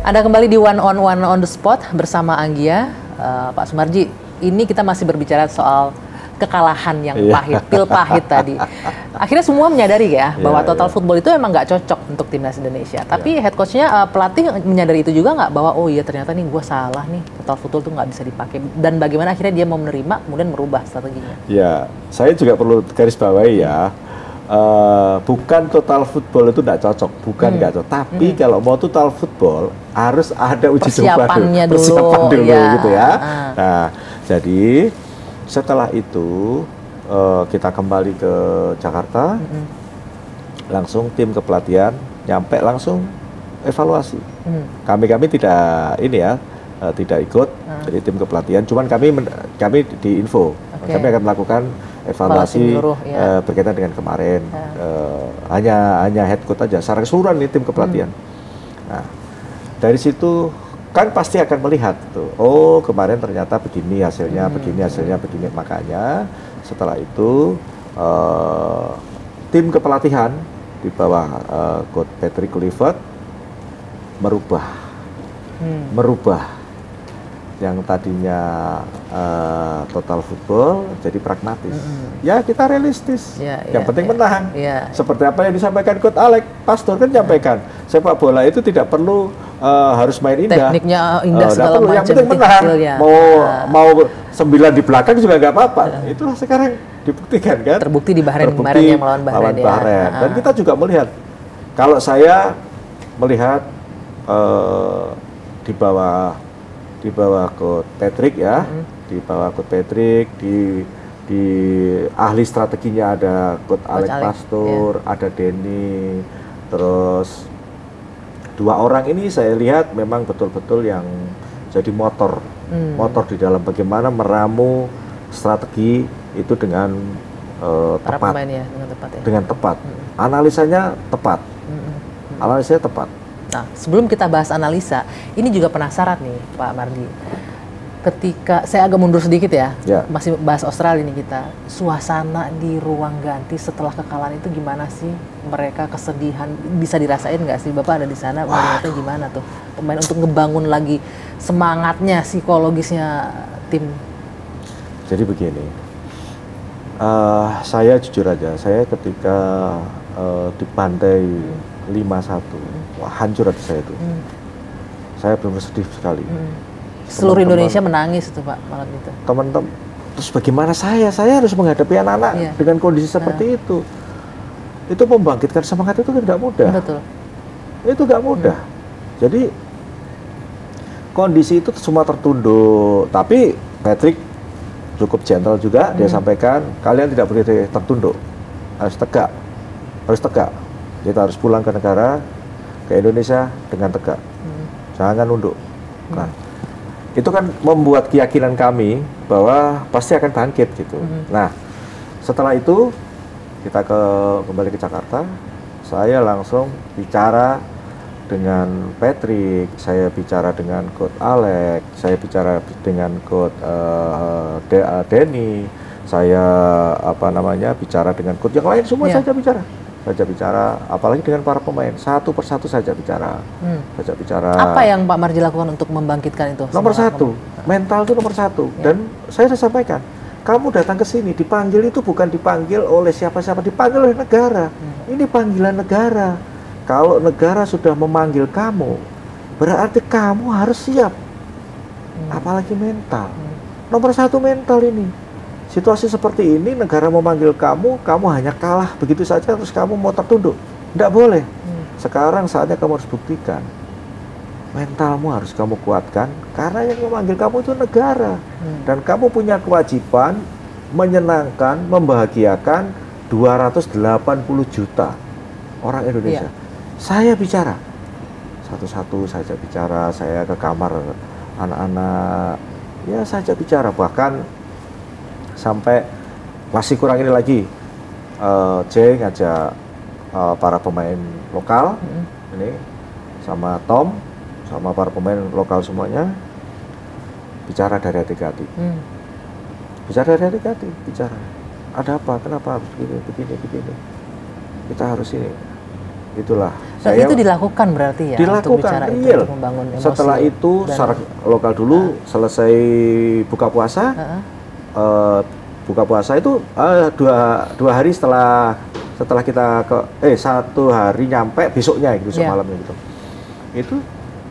Anda kembali di One on the Spot bersama Anggia, Pak Sumarji. Ini kita masih berbicara soal kekalahan yang pahit, pil pahit tadi. Akhirnya semua menyadari ya bahwa total football itu emang nggak cocok untuk timnas Indonesia. Tapi head coachnya, pelatih menyadari itu juga nggak, bahwa oh iya ternyata nih gue salah nih, total football tuh nggak bisa dipakai. Dan bagaimana akhirnya dia mau menerima, kemudian merubah strateginya. Ya, saya juga perlu garis bawahi ya. Bukan total football itu tidak cocok, bukan nggak cocok. Tapi kalau mau total football harus ada uji coba dulu, persiapan dulu gitu ya. Nah, jadi setelah itu kita kembali ke Jakarta, langsung tim kepelatihan nyampe langsung evaluasi. Kami tidak ini ya, tidak ikut jadi tim kepelatihan. Cuman kami di info, kami akan melakukan evaluasi berkaitan dengan kemarin. Hanya head coach aja, secara keseluruhan nih tim kepelatihan. Nah, dari situ kan pasti akan melihat tuh, oh kemarin ternyata begini hasilnya, begini. Makanya setelah itu tim kepelatihan di bawah coach Patrick Kluivert merubah yang tadinya total football jadi pragmatis. Ya kita realistis, yang penting menang. Seperti apa yang disampaikan Coach Alex Pastor kan menyampaikan, sepak bola itu tidak perlu harus main indah. Tekniknya indah segala macam. Yang penting menang. Mau 9 di belakang juga nggak apa-apa. Itulah sekarang dibuktikan kan. Terbukti di Bahrain kemarin yang melawan Bahrain. Dan kita juga melihat, kalau saya melihat di bawah Coach Patrick ya, di bawah Coach Patrick, di ahli strateginya ada Coach Alex Pastor, ada Denny, terus 2 orang ini saya lihat memang betul-betul yang jadi motor di dalam bagaimana meramu strategi itu dengan tepat, dengan tepat. Analisanya tepat, analisanya tepat. Nah, sebelum kita bahas analisa, ini juga penasaran nih Pak Mardi. Ketika saya agak mundur sedikit ya, masih bahas Australia ini kita. Suasana di ruang ganti setelah kekalahan itu gimana sih? Mereka kesedihan bisa dirasain nggak sih? Bapak ada di sana, melihatnya gimana tuh? Pemain untuk ngebangun lagi semangatnya, psikologisnya tim. Jadi begini, saya jujur aja, saya ketika dibantai 5-1, wah hancur hati saya itu. Saya benar-benar sedih sekali. Seluruh Indonesia menangis itu Pak malam itu. Teman-teman, terus bagaimana saya harus menghadapi anak-anak dengan kondisi seperti itu. Itu membangkitkan semangat itu kan nggak mudah. Betul. Itu nggak mudah. Jadi kondisi itu semua tertunduk. Tapi Patrick cukup gentle juga, dia sampaikan kalian tidak boleh tertunduk, harus tegak, kita harus pulang ke negara, ke Indonesia dengan tegak, jangan nunduk. Nah, itu kan membuat keyakinan kami bahwa pasti akan bangkit gitu. Nah, setelah itu kita kembali ke Jakarta, saya langsung bicara dengan Patrick, saya bicara dengan Coach Alex, saya bicara dengan Coach Denny, saya bicara dengan coach yang lain semua saja bicara, apalagi dengan para pemain satu persatu saja bicara. Apa yang Pak Marji lakukan untuk membangkitkan itu? Nomor satu, mental itu nomor satu. Dan saya sudah sampaikan, kamu datang ke sini dipanggil itu bukan dipanggil oleh siapa-siapa, dipanggil oleh negara. Ini panggilan negara. Kalau negara sudah memanggil kamu, berarti kamu harus siap. Apalagi mental. Nomor satu mental ini. Situasi seperti ini, negara memanggil kamu, kamu hanya kalah begitu saja, terus kamu mau tertunduk. Tidak boleh. Sekarang saatnya kamu harus buktikan. Mentalmu harus kamu kuatkan, karena yang memanggil kamu itu negara. Dan kamu punya kewajiban menyenangkan, membahagiakan 280 juta orang Indonesia. Saya bicara. Satu-satu saja bicara, saya ke kamar anak-anak, ya saja bicara. Bahkan sampai masih kurang ini lagi, Jay ngajak para pemain lokal ini sama Tom sama para pemain lokal semuanya bicara dari hati ke hati. Bicara dari hati ke hati, bicara ada apa, kenapa harus begini, kita harus ini. Itulah. Nah, itu dilakukan berarti ya? Dilakukan, untuk bicara real. untuk membangun emosi. Setelah itu secara lokal dulu, selesai buka puasa, buka puasa itu dua hari setelah kita satu hari nyampe besoknya gitu, semalamnya gitu. Itu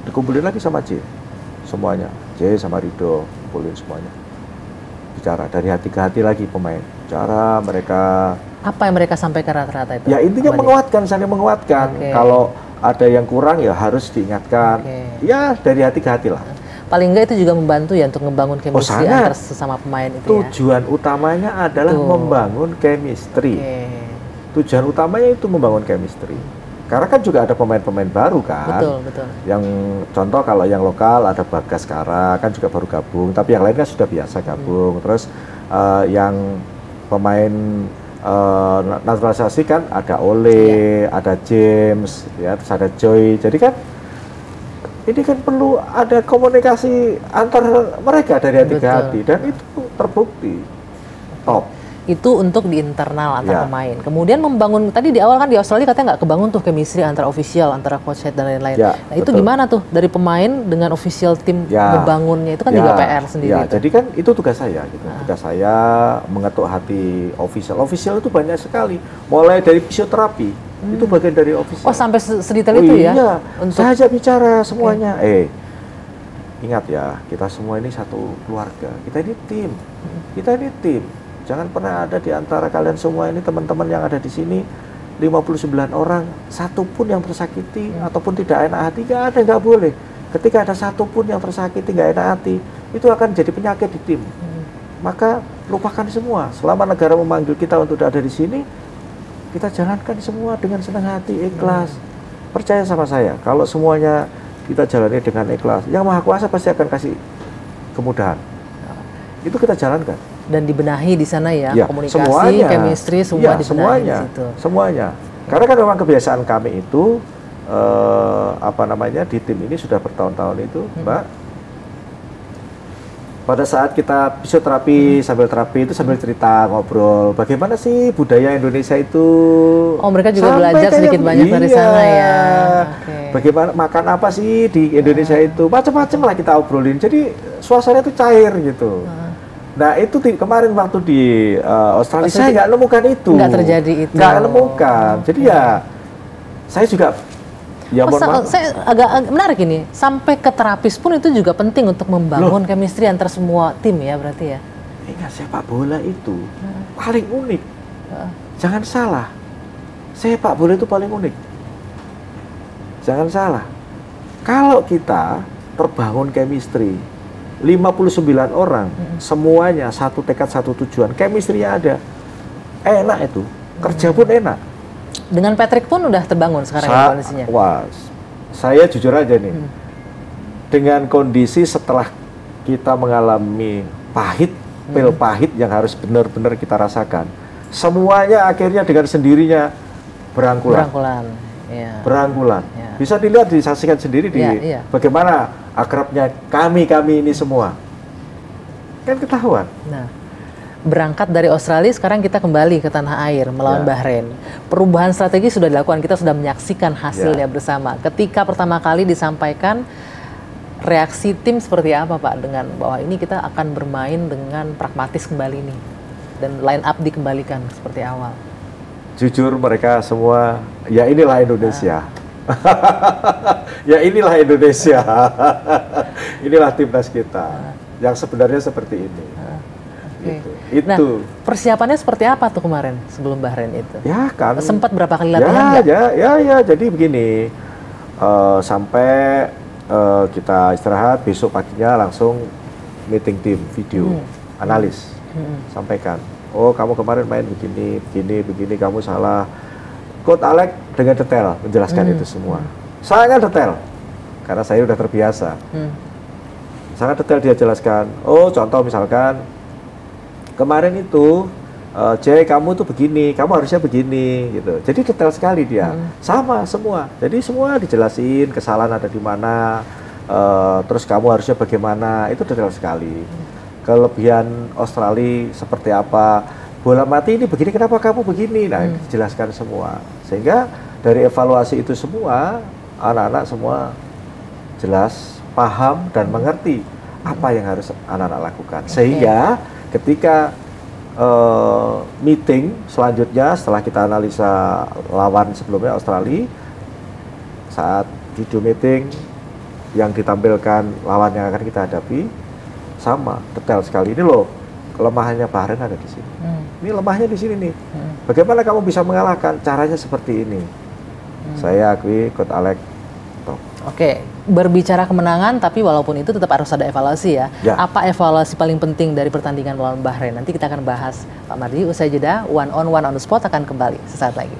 dikumpulin lagi sama J, semuanya. J sama Rido, kumpulin semuanya. Bicara dari hati ke hati lagi pemain. Cara mereka. Apa yang mereka sampaikan rata-rata itu? Ya intinya menguatkan, saling menguatkan. Kalau ada yang kurang ya harus diingatkan. Ya dari hati ke hati lah. Paling enggak itu juga membantu ya untuk membangun chemistry antar sesama pemain itu. Tujuan utamanya adalah membangun chemistry. Tujuan utamanya itu membangun chemistry. Karena kan juga ada pemain-pemain baru kan. Betul. Yang contoh kalau yang lokal ada Bagas Kara kan juga baru gabung, tapi yang lain kan sudah biasa gabung. Terus yang pemain naturalisasi kan ada Ole, ada James, ya, terus ada Joy. Jadi kan ini kan perlu ada komunikasi antar mereka dari hati ke hati, dan itu terbukti top. Itu untuk di internal antar pemain. Kemudian membangun, tadi di awal kan di Australia katanya nggak kebangun tuh chemistry antara official, antara coach head dan lain-lain. Nah itu gimana tuh dari pemain dengan official tim membangunnya, itu kan juga PR sendiri. Jadi kan itu tugas saya gitu. Tugas saya mengetuk hati official. Official itu banyak sekali, mulai dari fisioterapi, itu bagian dari official. Oh sampai sedetail itu ya? Iya, saya aja bicara semuanya. Ingat ya, kita semua ini satu keluarga, kita ini tim, Jangan pernah ada di antara kalian semua ini, teman-teman yang ada di sini 59 orang, satu pun yang tersakiti ataupun tidak enak hati, nggak boleh. Ketika ada satu pun yang tersakiti, nggak enak hati, itu akan jadi penyakit di tim. Maka lupakan semua. Selama negara memanggil kita untuk ada di sini, kita jalankan semua dengan senang hati, ikhlas. Percaya sama saya, kalau semuanya kita jalani dengan ikhlas, Yang Maha Kuasa pasti akan kasih kemudahan. Itu kita jalankan. Dan dibenahi di sana ya, komunikasi, chemistry, semua dibenahi di situ. Semuanya. Karena kan memang kebiasaan kami itu, di tim ini sudah bertahun-tahun itu, Mbak. Pada saat kita fisioterapi sambil terapi itu sambil cerita, ngobrol, bagaimana sih budaya Indonesia itu. Oh, mereka juga belajar sedikit banyak dari sana ya. Bagaimana makan apa sih di Indonesia itu, macam-macam lah kita obrolin. Jadi suasana itu cair gitu. Nah itu kemarin waktu di Australia saya nggak nemukan itu. Nggak terjadi itu. Nggak nemukan. Jadi ya saya juga saya agak menarik ini. Sampai ke terapis pun itu juga penting untuk membangun chemistry antar semua tim ya berarti ya. Ingat sepak bola itu paling unik. Jangan salah. Sepak bola itu paling unik. Jangan salah. Kalau kita terbangun chemistry 59 orang, semuanya satu tekad, satu tujuan, chemistry-nya ada. Enak itu, kerja pun enak. Dengan Patrick pun udah terbangun sekarang kondisinya? Wah, saya jujur aja nih, dengan kondisi setelah kita mengalami pil pahit yang harus benar-benar kita rasakan, semuanya akhirnya dengan sendirinya berangkulan. Berangkulan. Bisa dilihat, disaksikan sendiri bagaimana akrabnya kami ini semua. Kan ketahuan. Nah, berangkat dari Australia, sekarang kita kembali ke tanah air melawan Bahrain. Perubahan strategi sudah dilakukan, kita sudah menyaksikan hasilnya bersama. Ketika pertama kali disampaikan, reaksi tim seperti apa Pak dengan bahwa ini kita akan bermain dengan pragmatis kembali nih dan line up dikembalikan seperti awal? Jujur mereka semua, ya inilah Indonesia. Ya inilah Indonesia. Inilah timnas kita yang sebenarnya seperti ini. Gitu. Nah, persiapannya seperti apa tuh kemarin sebelum Bahrain itu? Ya kan. Sempat berapa kali latihan? Ya. Jadi begini, sampai kita istirahat, besok paginya langsung meeting tim, video, analis, sampaikan. Oh, kamu kemarin main begini, kamu salah. Coach Alex dengan detail menjelaskan itu semua. Sangat detail, karena saya udah terbiasa. Sangat detail dia jelaskan. Oh, contoh misalkan, kemarin itu, kamu tuh begini, kamu harusnya begini, gitu. Jadi detail sekali dia. Sama semua. Jadi semua dijelasin, kesalahan ada di mana, terus kamu harusnya bagaimana, itu detail sekali. Kelebihan Australia seperti apa, bola mati ini begini, kenapa kamu begini, nah dijelaskan semua. Sehingga Dari evaluasi itu semua, anak-anak semua jelas, paham, dan mengerti apa yang harus anak-anak lakukan. Sehingga ketika meeting selanjutnya, setelah kita analisa lawan sebelumnya Australia, saat video meeting yang ditampilkan lawan yang akan kita hadapi, sama, detail sekali. Ini loh, kelemahannya Bahrain ada di sini. Ini lemahnya di sini nih. Bagaimana kamu bisa mengalahkan? Caranya seperti ini. Saya akui Coach Alex top. Oke, berbicara kemenangan, tapi walaupun itu tetap harus ada evaluasi ya. Apa evaluasi paling penting dari pertandingan melawan Bahrain? Nanti kita akan bahas, Pak Mardi. Usai jeda, one on the spot akan kembali sesaat lagi.